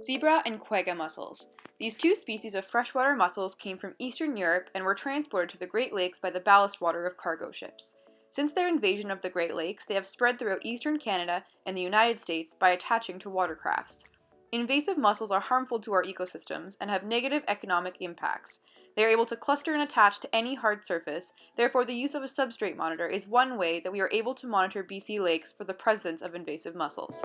Zebra and quagga mussels. These two species of freshwater mussels came from Eastern Europe and were transported to the Great Lakes by the ballast water of cargo ships. Since their invasion of the Great Lakes, they have spread throughout eastern Canada and the United States by attaching to watercrafts. Invasive mussels are harmful to our ecosystems and have negative economic impacts. They are able to cluster and attach to any hard surface, therefore the use of a substrate monitor is one way that we are able to monitor BC lakes for the presence of invasive mussels.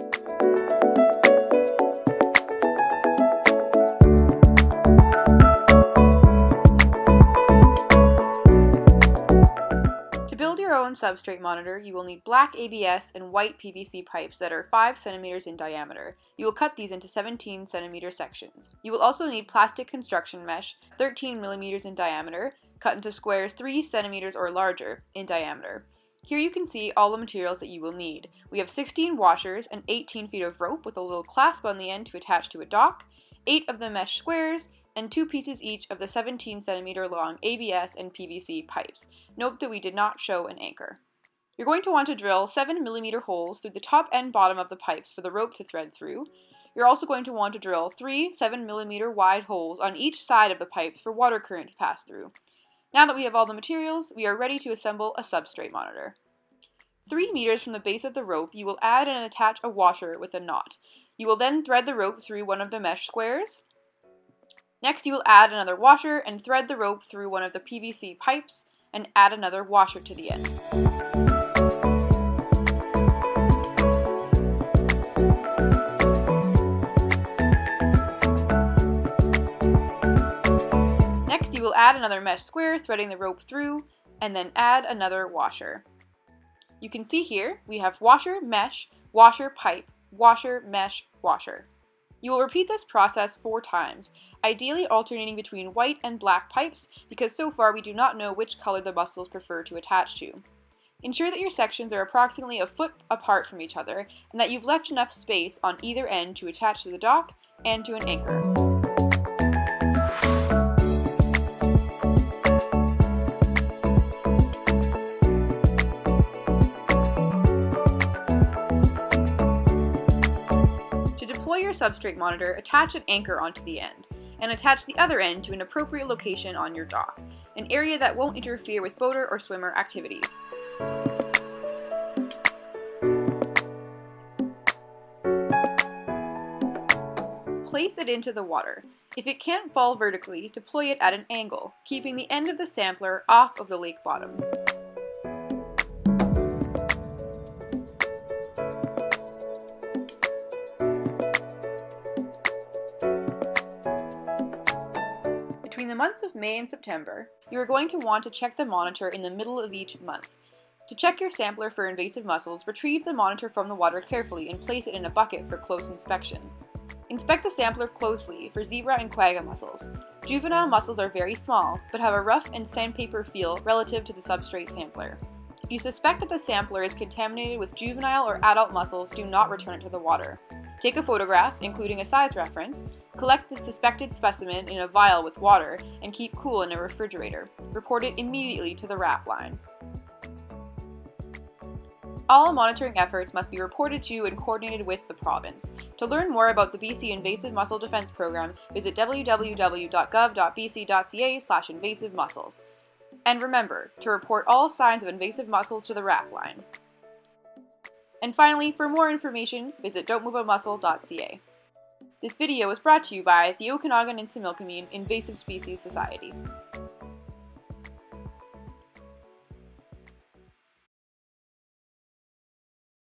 To build your own substrate monitor, you will need black ABS and white PVC pipes that are 5 cm in diameter. You will cut these into 17 cm sections. You will also need plastic construction mesh, 13 mm in diameter, cut into squares 3 cm or larger in diameter. Here you can see all the materials that you will need. We have 16 washers and 18 feet of rope with a little clasp on the end to attach to a dock, 8 of the mesh squares, and 2 pieces each of the 17 cm long ABS and PVC pipes. Note that we did not show an anchor. You're going to want to drill 7 mm holes through the top and bottom of the pipes for the rope to thread through. You're also going to want to drill 3 7 mm wide holes on each side of the pipes for water current to pass through. Now that we have all the materials, we are ready to assemble a substrate monitor. 3 meters from the base of the rope, you will add and attach a washer with a knot. You will then thread the rope through one of the mesh squares. Next, you will add another washer and thread the rope through one of the PVC pipes and add another washer to the end. Next, you will add another mesh square, threading the rope through, and then add another washer. You can see here, we have washer, mesh, washer, pipe, washer, mesh, washer. You will repeat this process 4 times, ideally alternating between white and black pipes because so far we do not know which color the mussels prefer to attach to. Ensure that your sections are approximately a foot apart from each other and that you've left enough space on either end to attach to the dock and to an anchor. Your substrate monitor, attach an anchor onto the end, and attach the other end to an appropriate location on your dock, an area that won't interfere with boater or swimmer activities. Place it into the water. If it can't fall vertically, deploy it at an angle, keeping the end of the sampler off of the lake bottom. Between the months of May and September, you are going to want to check the monitor in the middle of each month. To check your sampler for invasive mussels, retrieve the monitor from the water carefully and place it in a bucket for close inspection. Inspect the sampler closely for zebra and quagga mussels. Juvenile mussels are very small, but have a rough and sandpaper feel relative to the substrate sampler. If you suspect that the sampler is contaminated with juvenile or adult mussels, do not return it to the water. Take a photograph, including a size reference, collect the suspected specimen in a vial with water, and keep cool in a refrigerator. Report it immediately to the RAP line. All monitoring efforts must be reported to and coordinated with the province. To learn more about the BC Invasive Mussel Defense Program, visit www.gov.bc.ca/invasive mussels. And remember to report all signs of invasive mussels to the RAP line. And finally, for more information, visit don'tmoveamussel.ca. This video was brought to you by the Okanagan and Similkameen Invasive Species Society.